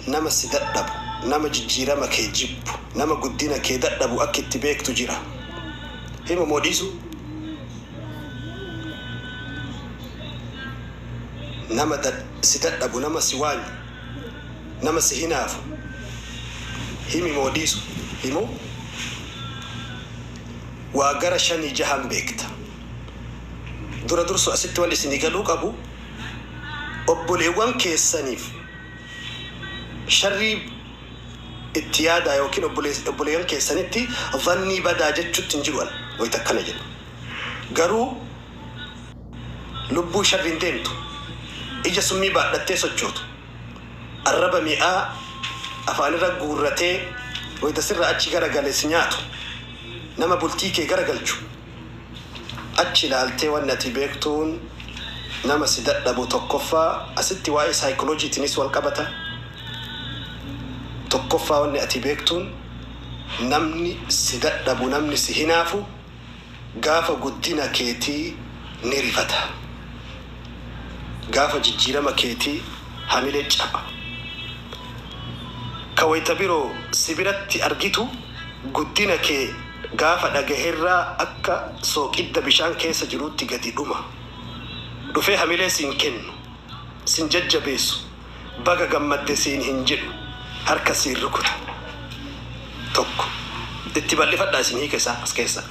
nama si dadhabu, nama jijjiirama kee jibbu, nama guddina kee dadhabu akka itti beektu jira. Hima moodhisu nama si dadhabu, nama si waanyu, nama si hinaafu. Himi moodhisu himu waa gara 5-6 beekta. Dura dursu asitti wal isinii galuu qabu obboleewwan keessaniif sharrii itti yaada yookiin obboleewwan keessanitti dhannii badaa jechuutti hin jiru wayita akkana jedhu. Garuu lubbuu sharriin deemtu ija summii baadhattee sochootu arraba mi'aa afaanirra guurratee wayita sirra achi garagale si nyaatu nama bultii kee garagalchu achi ilaaltee waan ati beektuun nama si dadhabu tokkoffaa asitti waa'ee saayikolojiitiinis wal qabata. Tokkoffaa waan ati beektuun namni si dadhabu, namni si hinaafu gaafa guddina keetii ni rifata. Gaafa jijjiirama keetii hamilee caba. Kawayta biroo si biratti argitu guddina kee gaafa dhagaheerraa akka sooqidda bishaan keessa jiruutti gadi dhuma. Dhufee hamilee siin kennu, siin jajjabeessu, baga gammadde siin hin jedhu, harka siin rukuta. Tokko itti bal'ifadhaa isin hiikesaa as keessa.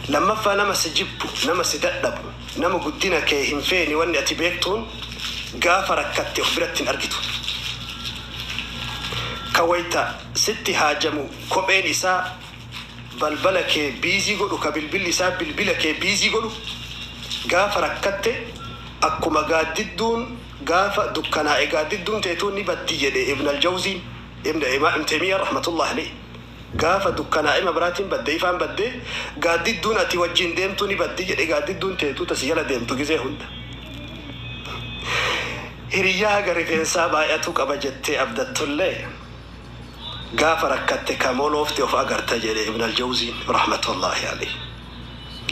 Lammaffaa nama si jibbu, nama si dadhabu, nama guddina kee hin feeni wanni ati beektuun gaafa rakkatte of biratti hin argitu. Kawayta sitti haajamu kopheen isaa balbala kee biizii godhu, ka bilbilli isaa bilbila kee biizii godhu gaafa rakkatte akkuma gaaddidduun gaafa dukkanaa'e gaaddidduun teetuun ni baddi jedhe Ibn al-Jawziin Ibn Taymiyyah rahmatullah alayhi. Gaafa dukkanaa'e mabraatiin badde ifaan badde gaaddidduun ati wajjin deemtu ni baddi jedhe gaaddidduun teetuu tasi jala deemtu gizee hunda. Hiriyyaa gara rifeensaa baay'atu qaba jettee abdattullee gaafa rakkatte kamoloofte of agarta jedhe Ibn al-Jawziin rahmatullahi alayhi.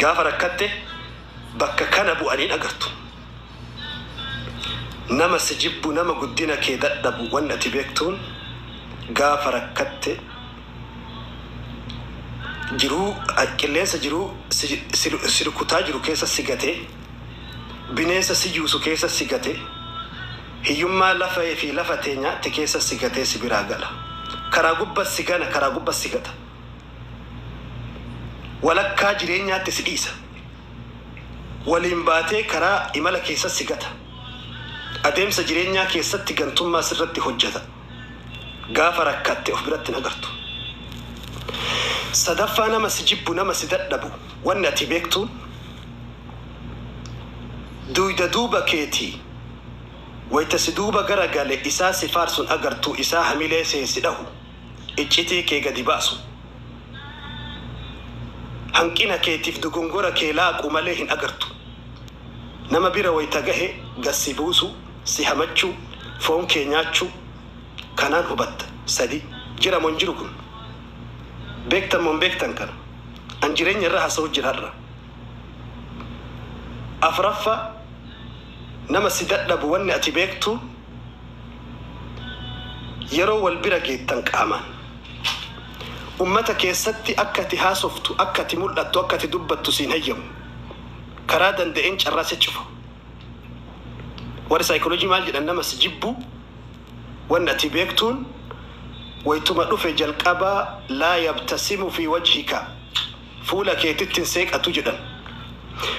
Gaafa rakkatte bakka kana bu'anii agartu. Nama si jibbu, nama guddina kee dadhabu waan ati beektuun gaafa rakkatte jiruu qilleensa jiruu si rukutaa jiru keessa si gatee, bineensa si yuusu keessa si gatee, hiyyummaa lafee fi lafa teenyaatti keessa si gatee si biraa gala. Karaa gubbas si gana, karaa gubbas si gata. Walakkaa jireenyaatti si dhiisa. Waliin baatee karaa imala keessa si gata. Adeemsa jireenyaa keessatti gantummaa sirratti hojjeta. Gaafa rakkatte of biratti agartu. Sadaffaa nama si jibbu, nama si dadhabu wanni ati beektuun duyda duuba keetii wayita si duuba garagale isaa si faarsuun agartu, isaa hamilee si dhahu, iccitii kee gadi baasu, hanqina keetiif dogongora kee laaqu malee hin agartu. Nama bira wayita gahe gassi buusu, si hamachuu, foon kee nyaachuu kanaan hubatta. 3 jira moo hin jiru kun? Beektan moo hin beektan kana? An jireenya irra haasa'u jiraarra. 4 nama si dadhabu wanni ati beektu yeroo wal bira geettan qaamaan ummata keessatti akka ati haasoftu, akka ati mul'attu, akka ati dubbattu siin hayyamu. Karaa danda'een carraa si cufa. Warri saayikoolojii maal jedhan nama si jibbu wanni ati beektuun waytuma dhufe jalqabaa laa yabtasimu fi wajhika fuula keetittiin seeqatu jedhan.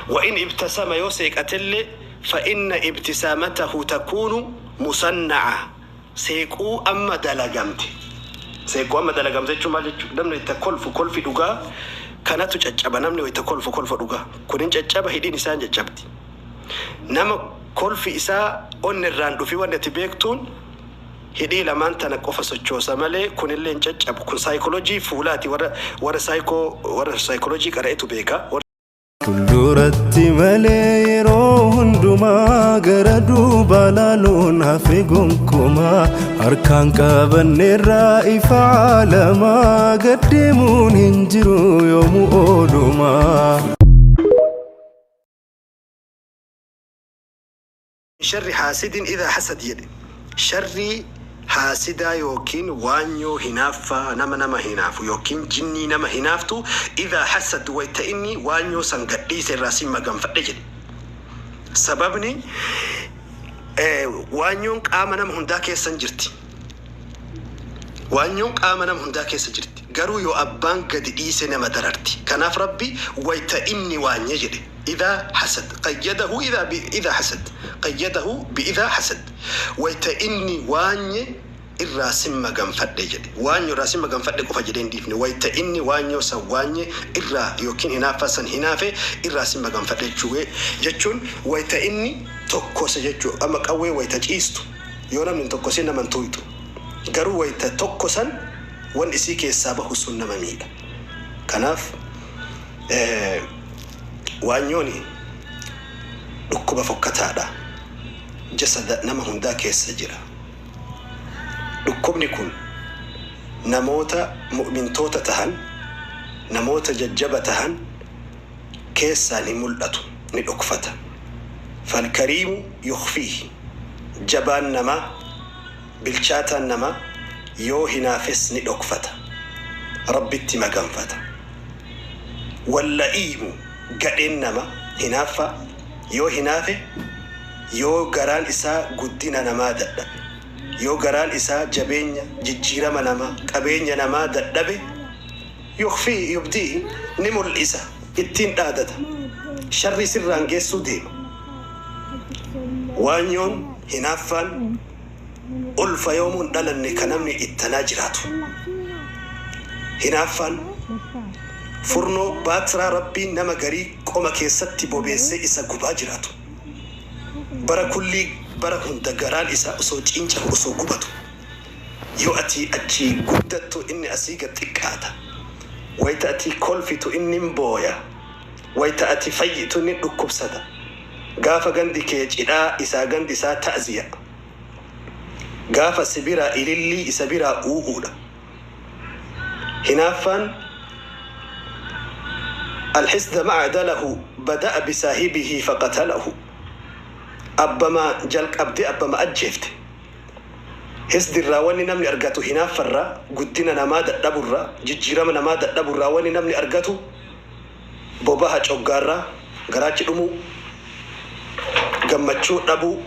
وإن ابتسم يوسيك أتلي فإن ابتسامته تكون مصنعة. سيكو أما دلقمت سيكو أما دلقمت شو مالك نمني يتكلف كل في دوغا كانت تجاب نمني ويتكلف كل في دوغا كونين تجاب هيدي نسان جابتي نما كل في إساء أن الراندو في وانا تبيكتون هيدي لمان تنقف سجوسا مالي كون اللي نجاب كون سايكولوجي فولاتي ورا سايكولوجي قرأتو بيكا Kulduratti malee yeroo hundumaa gara duuba laaluun hafe gonkumaa harkaan qabanneerraa ifa alamaa gaddeemuun hin jiru yoomuu oolumaa. شر حاسد إذا حسد يدي شر حاسدا يوكين وانيو هنافا نما هنافو يوكين جني نما هنافتو إذا حسد ويتئني وانيو سنقديس الراسم مقام فدجل سببني وانيون قامنا مهنداك سنجرتي وانيون قامنا مهنداك سنجرتي قالوا يو أبان قد إيسنا مدررتي كناف ربي ويتئني وانيو جدي إذا حسد قيده إذا حسد قيده بإذا حسد ويتئني واني الراسم مقام فدجل وانيو راسم مقام فدجل فجدين ديفني ويتئني وانيو سواني إرا يوكين هنافا سن هنافي الراسم مقام فدجل جتشون ويتئني tokkosa jechuun amma qawwee wayita ciistu yoo namni tokkosee nama tuuyitu garuu wayita tokkosan wan isii keessaa bahu sun nama miidha kanaaf waanyooni dhukkuba fokkataadha jasada nama hundaa keessa jira dhukkubni kun namoota mu'mintoota tahan namoota jajjaba tahan keessaa ni mul'atu ni dhokfata فالكريم يخفيه جبان نما بالشاتا نما يو هنافس ندوكفتا ربي اتما قنفتا واللئيم قدين نما هنافا يو هنافه يو قران إسا قدين نما ددب يو قران إسا جبين ججيرم نما قبين نما ددب يخفيه يبديه نمو الإسا اتين دادتا شر سران جيسو ديم وانيون هنافان ألف يوم دلني كنمني التناجراتو هنافان فرنو باترا ربي نما غري كوما كيستي بوبيسي إسا قباجراتو برا كلي برا هندا غران إسا أسو جينجا أسو قباتو يؤتي أجي قدتو إني أسيقى تكاتا ويتأتي كولفتو إني مبويا ويتأتي فيتو إني ركب سدا غافا غندي كيجدا إسا غندي سا تأزيا غافا سبيرا إليلي إسابيرا أوهودا هنافان الحسد ما عدله بدأ بساهبه فقتله أبما جلق أبدي أبما أجفت حسد الراواني نمني أرغتو هناف الرا قدنا نماد الدبرا ججيرام نماد الدبرا واني نمني أرغتو بوباها جوغارا غراجي أمو gammachuu dhabu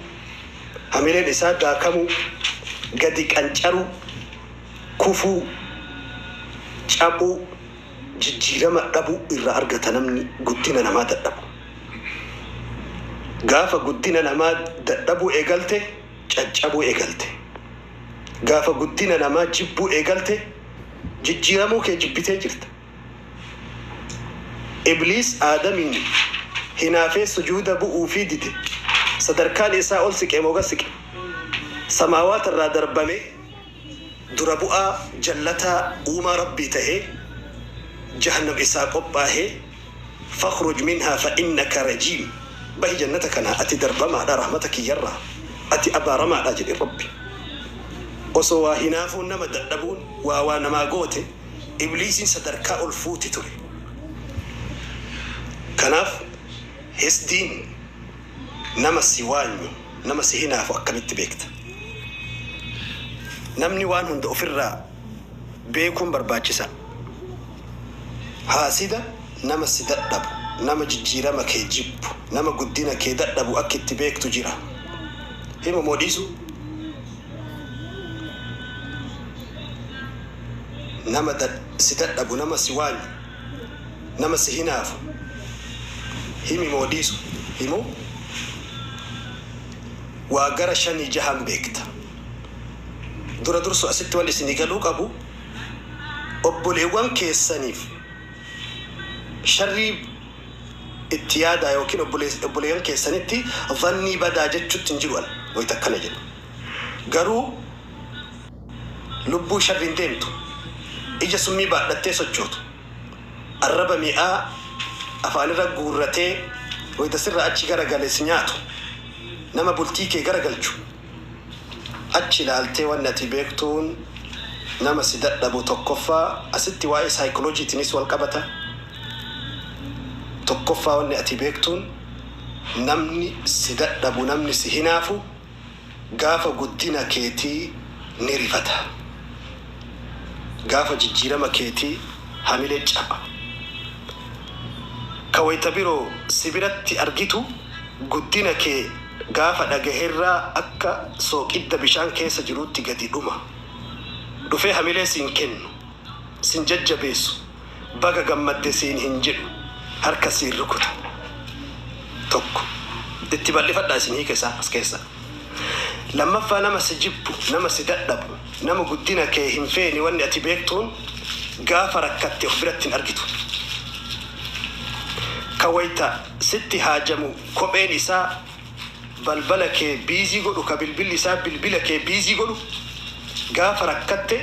hamileen isaa daakamu gadi qancaru kufu cabu jijjiirama dhabu irra argata namni guddina namaa dadhabu gaafa guddina namaa dadhabu eegalte caccabu eegalte gaafa guddina namaa jibbu eegalte jijjiiramuu kee jibbitee jirta ibliis aadamiin hinaafee sujuuda bu'uu fi dide sadarkaan isaa ol siqee moga siqe samaawaat irraa darbame dura bu'aa jallataa uumaa rabbii tahee jahannam isaa qophaahee fakhruj minhaa fa innaka rajiim bahi jannata kana ati darbamaadha rahmata kiyyarraa ati abaaramaadha jedhe rabbi osoo waa hinaafuun nama dadhabuun waa namaa goote ibliisiin sadarkaa ol fuuti ture kanaaf hisdiin nama si waanyu nama si hinaafu akkamitti beekta namni waan hunda ofirraa beekuun barbaachisa haasida nama si dadhabu nama jijjiirama kee jibbu nama guddina kee dadhabu akka itti beektu jira hima moodhiisu nama si dadhabu nama si waanyu nama si hinaafu himi moodhiisu himu waa gara shanii jahan beekta dura dursu asitti wal isinii galuu qabu obboleewwan keessaniif sharrii itti yaadaa yookiin obboleewwan keessanitti dhannii badaa jechuutti hin jiru wayita akkana jedhu garuu lubbuu sharriin deemtu ija summii baadhattee sochootu arraba mi'aa afaanirra guurratee wayita sirra achi garagalees nyaatu nama bultii kee garagalchu achi ilaaltee waan ati beektuun nama si dadhabu tokkoffaa asitti waa'ee saayikolojiitiinis wal qabata tokkoffaa waan ati beektuun namni si dadhabu namni si hinaafu gaafa guddina keetii نرفته قاف جيجيرا مكيتي حامل جابا كويت بيرو سبرت أرجيتو قدنا كي قاف دقهرة أكا سوق إدى بشان كيس جروت تقدي دوما دفع حامل سنكنو سنجج بيسو بقى قمد سين هنجلو هركسي الركض توكو اتبال لي فدا سين هيك سا اسكيسا لما فانا ما سجبو نما سددبو نما قدنا كي هنفيني واني اتبيكتون غافر كتي خبرت ارجتو كويتا ستي هاجمو كوبين إسا بلبلك بيزي قولو كبلبل إسا بلبلك بيزي قولو غافة ركتة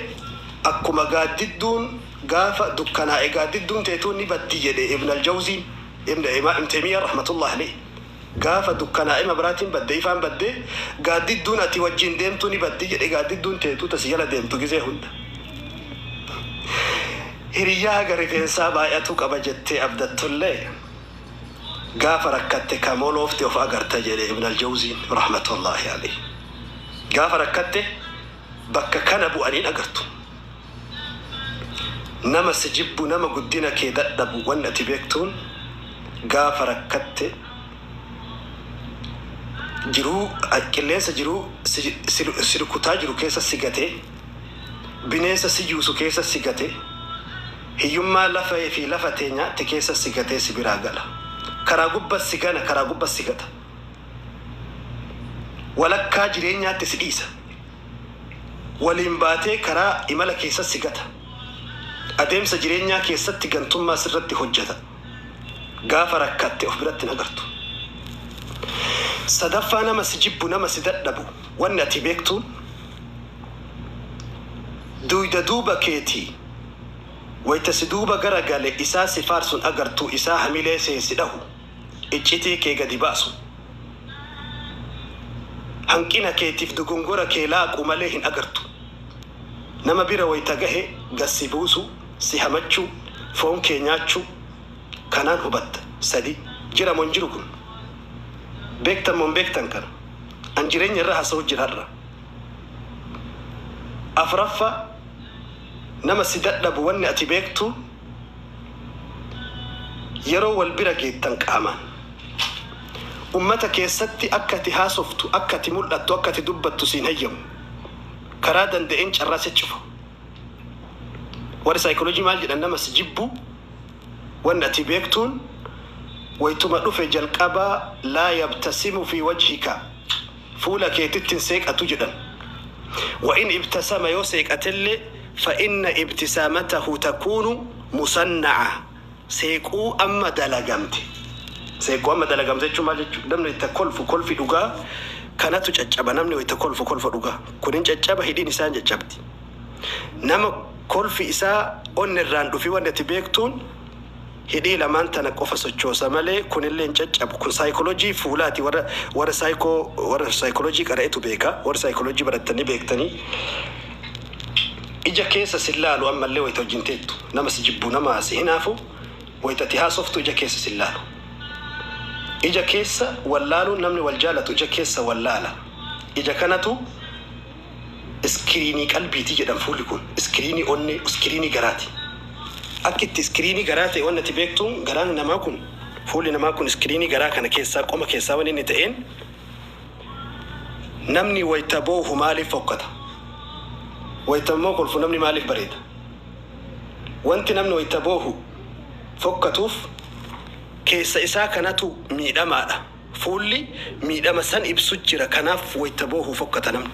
أكما قاددون غافة دكنا قاددون تيتوني بدي ابن الجوزي ابن إمام تيمية رحمة الله عليه غافة دكنا إما براتين بدي فان بدي قاددون أتوجين ديمتوني بدي قاددون تيتو تسيالا ديمتو جزي هند هريا غريفين سابا يتوك أبجتي أبدت الله غافر ركعت كمول وفتي وفاقرت جري ابن الجوزي رحمة الله عليه غافر ركعت بك كان أبو أنين أقرتو نما سجبو نما قدنا كي دأدبو وانا تبيكتون غافر ركعت جرو كليس جرو سلوكتا جرو كيسا سيغتي بنيسا سيجوسو كيسا سيغتي هيوما لفا في لفتينيا تكيسا سيغتي سبراغلا كراغوبا سيغانا كراغوبا سيغتا ولكا جرينيا تسديسا وليمباتي كرا إمالا كيسا سيغتا أديم سجرينيا كيسا تغنتم سرتي حجتا غافر ركعت أخبرت نغرتو صدفا نما سجبو نما سددبو وانا تبيكتون دويدا دوبا كيتي ويتسدوبا غرقال إسا سفارسون أغرتو إسا حميلي سيسده إجتي كي قد باسو هنكينا كي تفدقنقورا كي لاقو مليهن أغرتو نما بيرا ويتغه غسيبوسو سيحمچو فون كي نياتشو كانان هبت سدي جرا منجركم بيكتن من بيكتن كان أنجرين يرها سو جرارا أفرفا نما سددبو واني أتبيكتو يرو والبرقي تنقاما أمتك يستي أكتي هاسفتو أكتي ملتو أكتي دبتو سينهيم كرادا دئنش الراسي تشوفو وري سايكولوجي مالجد أنما سجبو واني أتبيكتون ويتمألو في جلقبا لا يبتسم في وجهك فولك يتتنسيك أتجدا وإن ابتسم يوسيك أتلي فإن ابتسامته تكون مصنعة سيكو أما دلقمتي سيكو أما دلقمتي شو مالك نمني تكلف كل في دوغا كانت تجابا نمني ويتكلف كل في دوغا كونين تجابا هيدي نسان جابتي نما كل في إساء أن الراندو في وانا تبيكتون هيدي لما أنت نقف سوتشو سمالي كون اللي نجاب كون سايكولوجي فولاتي ورا سايكولوجي قرأتو بيكا ورا سايكولوجي بردتني بيكتني إجا كيسا سلالو أما اللي ويتوجنتيتو نما سجبو نما سينافو ويتتها صفتو إجا كيسا سلالو إجا كيسا واللالو نمني والجالتو إجا كيسا واللالا إجا كانتو اسكريني قلبي تيجي دنفولكون اسكريني أوني اسكريني قراتي أكيد اسكريني قراتي وانا تبيكتون قراني نماكن فولي نماكن اسكريني قراك أنا كيسا قوما كيسا ونيني تأين نمني ويتبوه مالي فوقتا ويتمو قل فنمني مالك بريد وانت نمني ويتبوه فكتوف كيسا إسا كانتو ميداما فولي ميداما سن إبسجر كناف ويتبوه فكتا نمني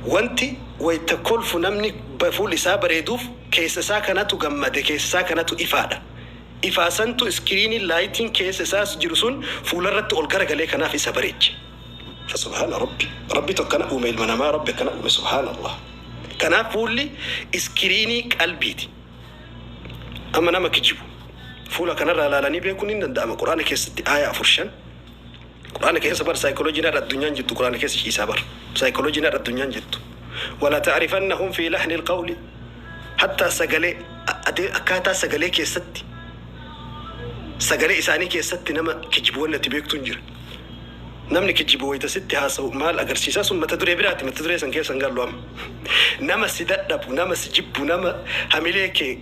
وانت ويتكل فنمني بفولي سا بريدوف كيسا سا كانتو غمد كيسا سا كانتو إفادة إفاسنتو اسكريني لايتين كيسا سا سجرسون فولرت أولغرق لي كناف إسا بريج فسبحان ربي تكنا أمي المنما ربي كنا أمي سبحان الله كنا فولي اسكريني قلبيتي أما نما كجيبو فولا كنا رالالاني بيكونين ندام قرآن كيس آية فرشان قرآن كيس بر سايكولوجي نار الدنيا جدو قرآن كيس شيء سابر سايكولوجي نار الدنيا جدو ولا تعرفنهم في لحن القول حتى سجلي أكاتا سجلي كيستي سجلي إساني كيستي نما كجيبو ولا تبيك تنجر namni kijibu wayita sitti haasa'u maal agarsiisa sun mata duree biraati mata duree san keessa gallu amma nama si dadhabu nama si jibbu nama hamilee kee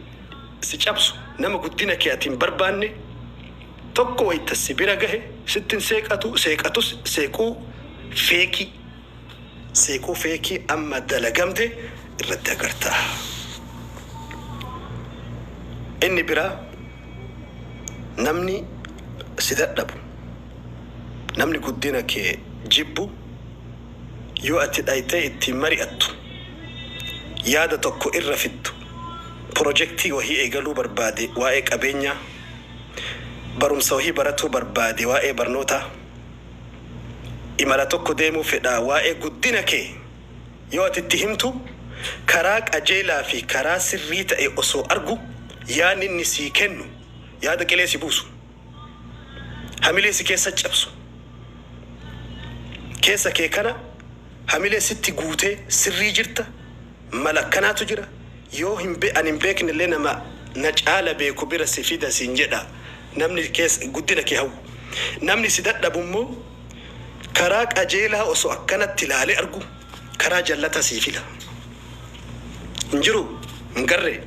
si cabsu nama guddina kee atiin barbaanne tokko wayita si bira gahe sittin seeqatus seequu feekii amma dalagamte irratti agarta. Inni biraa namni si dadhabu namni guddina kee jibbu yoo ati dhaytee ittiin mari'attu yaada tokko irra fittu projektii wahii eegaluu barbaade waa'ee qabeenyaa barumsa wahii baratuu barbaade waa'ee barnootaa imala tokko deemuu fedhaa waa'ee guddina kee yoo ati itti himtu karaa qajeelaa fi karaa sirrii ta'e osoo argu yaadni inni sii kennu yaada qilee si buusu hamilee si keessa cabsu keessa kee kana hamilee sitti guutee sirrii jirta mala akkanaatu jira yoo ani hin beekne illee nama na caala beeku bira si fida siin jedha namni keessa guddina kee hawwu namni si dadhabu immoo karaa qajeelaa osoo akkanatti ilaalee argu karaa jallata sii fida hin jiru hin garree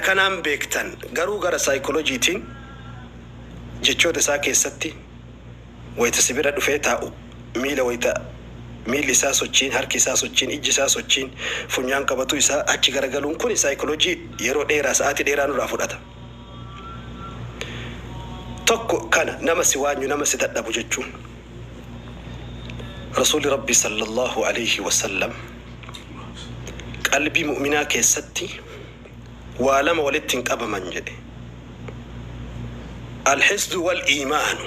kanaan beektan garuu gara saayikolojiitiin jechoota isaa keessatti wayita si bira dhufee taa'u miilli isaa sochiin harki isaa sochiin ijji isaa sochiin funyaan qabatu isaa achi garagaluun kun saayikolojii yeroo dheeraa sa'aatii dheeraa nurraa fudhata. Tokko kana nama si waanyu nama si dadhabu jechuun rasuuli rabbi sallallahu alayhi wasallam qalbii mu'minaa keessatti waa lama walitti hin qabaman jedhe alhisdu wal iimaanu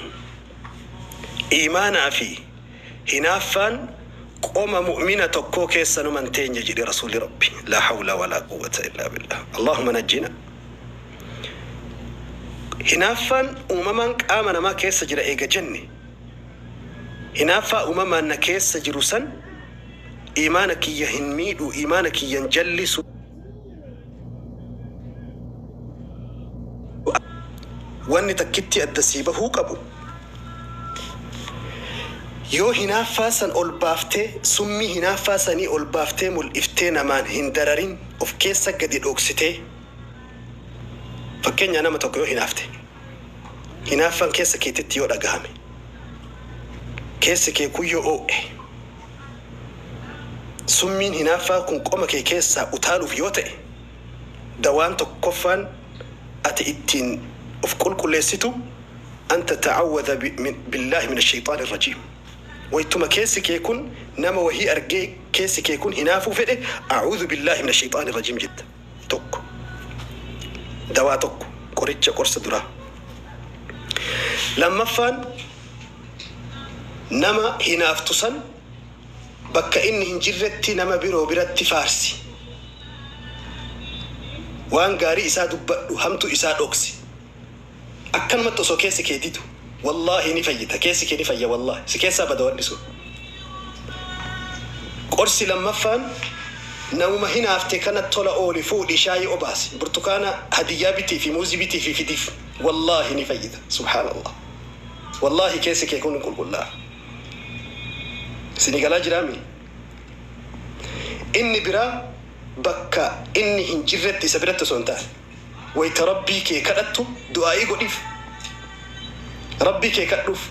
iimaanaa fi hinaaffaan qoma mu'mina tokkoo keessa numan teenya jedhe rasuuli rabbi la hawla wala quwwata illa billah allahumma najjina hinaaffaan uumamaan qaama namaa keessa jira eega jenne hinaaffaa uumamaan na keessa jiru san iimaana kiyya hin miidhu iimaana kiyyan jallisu wanni takkitti adda sii bahuu qabu yoo hinaaffaa san ol baaftee summii hinaaffaa sanii ol baaftee mul'iftee namaan hin dararin of keessa gadi dhoksitee fakkeenya nama tokko yoo hinaafte hinaaffaan keessa keetitti yoo dhagahame keessi kee kuyyoo oo'e summiin hinaaffaa kun qoma kee keessaa utaaluuf yoo ta'e dawaan tokkoffaan ati ittiin of qulqulleessitu anta ta'awwadha billahi min ash-shaytaan ar-rajiim waytuma keessi kee kun nama wahii argee keessi kee kun hinaafuu fedhe a'uudhu billahi min ash-shaytaan ar-rajiim jetta tokko dawaa tokko qoricha qorsa duraa lammaffaan nama hinaaftu san bakka inni hin jirretti nama biroo biratti faarsi waan gaarii isaa dubbadhu hamtu isaa dhoksi akkanumatti osoo keessi kee didu wallahi ni fayyita keessi kee ni fayya wallahi si keessaa bada wanni sun qorsi lammaffaan namuma hinaafte kana tola ooli fuudhi shaayii obaasi burtukaana hadiyyaa bitii fi muuzii bitii fi fidiif wallahi ni fayyita subhaanallah wallahi keessi kee kun qulqullaa sinigalaa jiraami inni biraa bakka inni hin jirretti isa biratti osoo hin taane wayta rabbii kee kadhattu du'aa'ii godhiif rabbii kee kadhuuf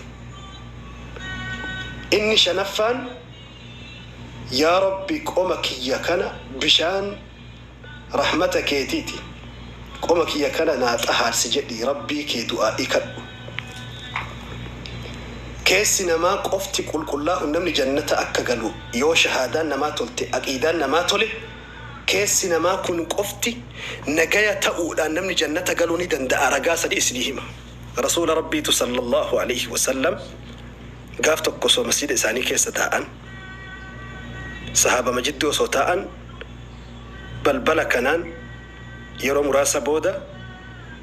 inni shanaffaan yaa rabbi qoma kiyya kana bishaan rahmata keetiiti qoma kiyya kana naa xahaarsi jedhi rabbii kee du'aa'ii kadhu keessi namaa qofti qulqullaa'u namni jannata akka galu yoo shahaadaan namaa tolte aqiidaan namaa tole keessi namaa kun qofti nagaya ta'uudhaan namni jannata galuu ni danda'a ragaa sadii isinii hima rasuula rabbiitu sallallahu alayhi wasallam gaaf tokko osoo masjida isaanii keessa taa'an sahaaba majidduu osoo taa'an balbala kanaan yeroo muraasa booda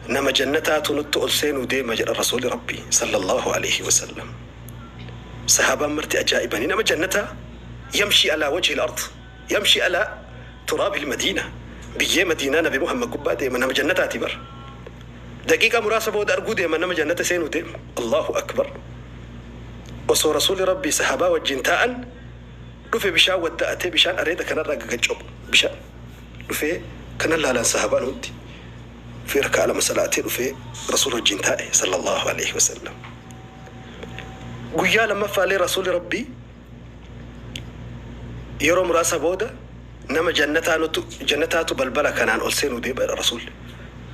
nama jannataatu nutti ol seenuu deema jedha rasuuli rabbii sallallahu alayhi wasallam sahaabaan marti ajaa'ibanii nama jannataa yamshi ala wajhi al-ard yamshi ala تراب المدينة بيجي مدينة نبي محمد قبادة من نم جنة أتبر دقيقة مراسبة ودرجودة من نم جنة سينو ديم الله أكبر وصو رسول ربي صحابة وجنتاء دفي بشان ودأتي بشان أريد كان الرقاق الجوب بشان دفي كان الله لان صحابة نودي في ركع لما صلاتي دفي رسول الجنتاء صلى الله عليه وسلم قويا لما فالي رسول ربي يروم راسا بودا نما جنتاتو بلبلا كانان ألسينو دي بير رسول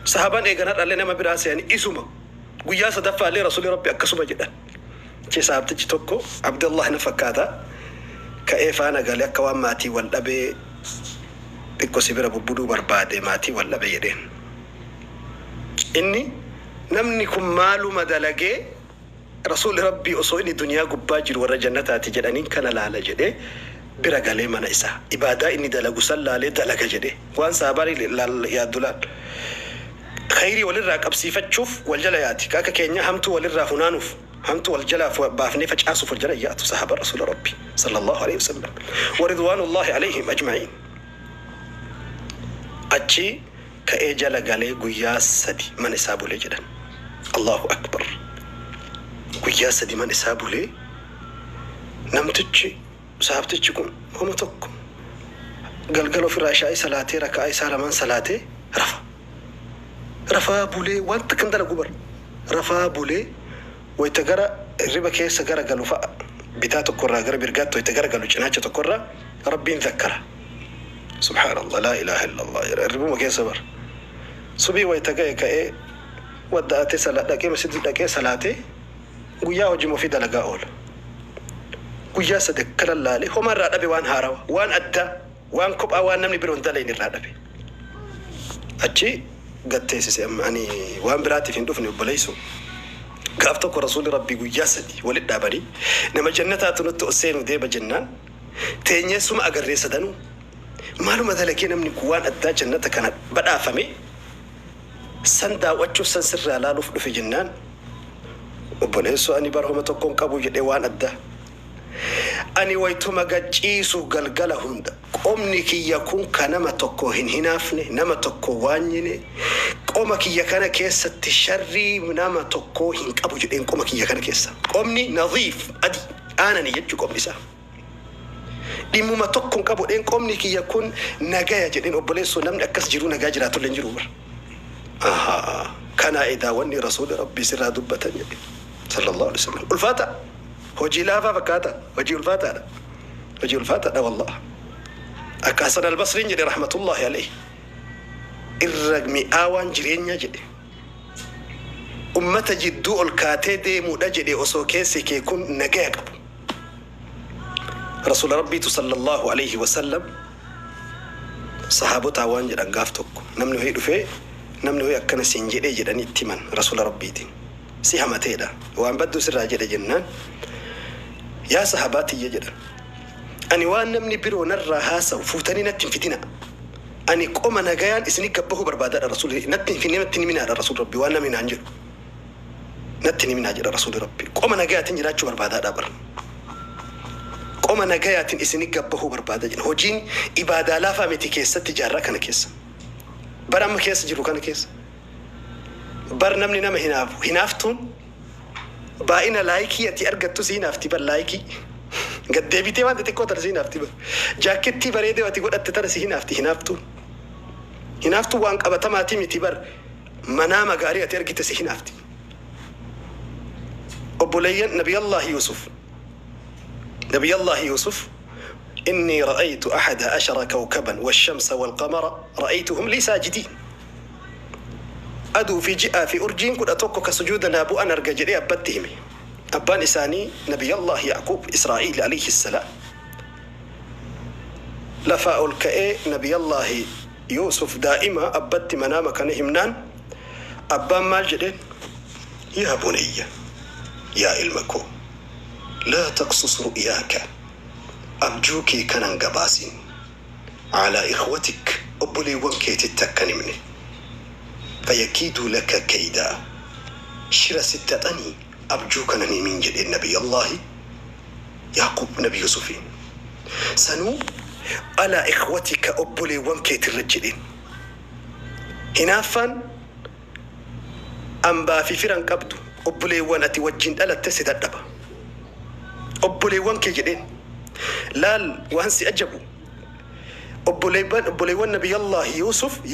صحابان إيقانات اللي نما براسي يعني إسوما قويا صدفا لي رسول ربي أكسوما جدا كي صاحبتي توكو عبد الله نفكاتا كأيفانا قال لك وان ماتي والأبي بكو سبرا ببودو بربادي ماتي والأبي يدين إني نمنكم مالو مدلقي رسول ربي أصويني دنيا قباجر ورا جنتاتي جدانين كان لا جدي bira galee mana isaa ibaadaa inni dalagu sallaalee dalaga jedhe waan saabari yaa dulal khayri walirraa qabsiifachuuf wal jala yaati kaaka keenya hamtu walirraa funaanuuf hamtu wal jala baafnee facaasuuf wal jala yaatu sahaba rasul rabbi sallallahu alayhi wasallam wa ridwanullahi alayhim ajma'in achi ka'ee jala galee guyyaa sadi mana isaa bulee jedhan allahu akbar guyyaa sadi mana isaa bulee namtichi sahabtichi kun homo tokko galgalo firaashaa salaatee raka'aa isaa lamaan salaatee rafaa bulee wanta kan dalagu bar rafaa bulee wayita gara riba keessa gara galu fa'a bitaa tokkorraa gara birgaatti wayita gara galu cinaacha tokkorraa rabbiin dhakkara subhaanallah laa ilaaha illallah ribuma keessa bar subii wayita ga'e ka'ee wadda'atee dhaqee masjidii dhaqee salaatee guyyaa hojii ofii dalagaa oola guyyaa sadii kalallaalee homarraa dhabe waan haarawa waan addaa waan kophaa waan namni biroon daleen irraa dhabe achi gatteessise amma ani waan biraatiif hin dhufne obboleessu gaaf tokko rasuulli rabbii guyyaa sadii walit dhaabanii nama jannataatu nutti osseenu deeba jennaan teenyeessuma agarree sadanuu maaluma dalagee namni kun waan addaa jannata kana badhaafame san daawwachuuf san sirraa laaluuf dhufe jennaan obboleessu ani barhoma tokkoon qabu jedhee waan addaa ani waytuma gachiisu galgala hunda qomni kiyya kun kanama tokko hin hinaafne nama tokko waanyine qoma kiyya kana keessatti sharrii nama tokko hin qabu jedheen qoma kiyya kana keessa qomni nadhiif adi aanani jechuu qomni isaa dhimmuma tokko hin qabu dheen qomni kiyya kun nagaya jedheen obboleessoo namni akkas jiru nagaa jiraatullee hin jiru bar kana edaa wanni rasuuli rabbii sirraa dubbatan jedhe sallallahu alaihi wasallam ulfaata hojii laafaa fakkaata hojii ulfaataadha wallah akka Hasan al-Basriin jedhe rahmatullahi alayhi irra mi'aawaan jireenya jedhe ummata jidduu ol kaatee deemuudha jedhe osoo keessi kee kun nagaya qabu rasuula rabbiitu sallallahu alayhi wasallam sahaabota waan jedhan gaaf tokko namni ho'i dhufee namni ho'i akkana siin jedhee jedhanii itti himan rasuula rabbiitiin si hamateedha waan badduu sirraa jedhe jennaan yaa sahabaati jedhan ani waan namni biroo narraa haasa'u fuutanii natti hin fitina ani qoma nagayaan isini gabbahu barbaadaadha rasuuli natti hin himinaadha rasuuli rabbi waan namni naan jedhu natti hin himinaa jedha rasuuli rabbi qoma nagayaatiin jiraachuu barbaadaadha bar qoma nagayaatiin isini gabbahu barbaada jedha hojiin ibaadaa laafaa miti keessatti jaarraa kana keessa bar amma keessa jiru kana keessa bar namni nama hinaaftuun baay'ina laayikii ati argattu si hinaafti bar laayikii gaddeebitee waan xixiqqoo tana si hinaafti bar jaakettii bareedee ati godhatte tana si hinaaftu waan qabatamaatii miti bar manaama gaarii ati argite si hinaafti obboleeyyan nabiyallaahi yuusuf إني رأيت 11 كوكبا والشمس والقمر رأيتهم لي ساجدين أدو في جاء في أرجين كنت أتوقع كسجودنا أبو أنا أرجع جري أبتهم أبان إساني نبي الله يعقوب إسرائيل عليه السلام لفاء الكئ نبي الله يوسف دائما أبت منام كان همنان أبان مال جدين يا بني يا إلمكو لا تقصص رؤياك أرجوك كان قباسين على إخوتك أبلي وانكي تتكني مني فيكيد لك كيدا شرا ستتني أرجوك أنني من جد النبي الله يعقوب نبي يوسف سنو على إخوتك أبلي وانكي ترجلين هنافا أنبا في فرن قبدو أبلي وان أتوجين ألا تسد الدبا obboleewwan kee jedheen laal waan si ajabu obboleewwan nabiyallaahi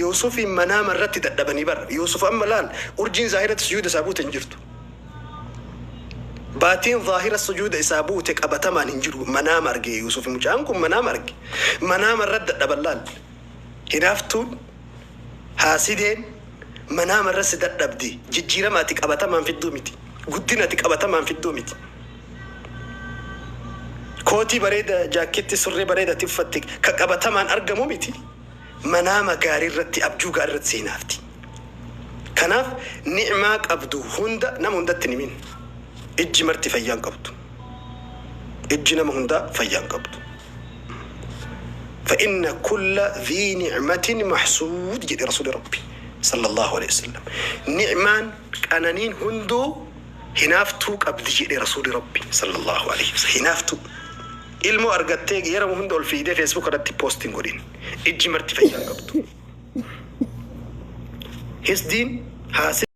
yuusufi manaama irratti dadhabanii bar yuusuf amma laal urjiin zaahirati sujuuda isaa buute hin jirtu baatiin zaahira sujuuda isaa buute qabatamaan hin jiru manaama arge yuusuf mucaan kun manaama arge manaama irratti dadhaban laal hinaaftuun haasideen manaama irratti dadhabdi jijjiiramaati qabatamaan fidduu miti guddinati qabatamaan fidduu miti kootii bareeda jaaketti surree bareeda tiffatte ka qabatamaan argamu miti manaama gaarii irratti abjuu gaarii irratti seenaafti kanaaf ni'maa qabdu hunda nama hundatti nimin ijji marti fayyaan qabdu ijji nama hunda fayyaan qabdu فإن كل ذي نعمة محسود جد رسول ربي صلى الله عليه وسلم نعمان قنانين هندو هنافتو قبل جد رسول ربي صلى الله عليه وسلم هنافتو ilmoo argattee yeroo hunda ol fiidee Facebook irratti posting godhin ijji marti fayyaan qabdu hisdiin haasi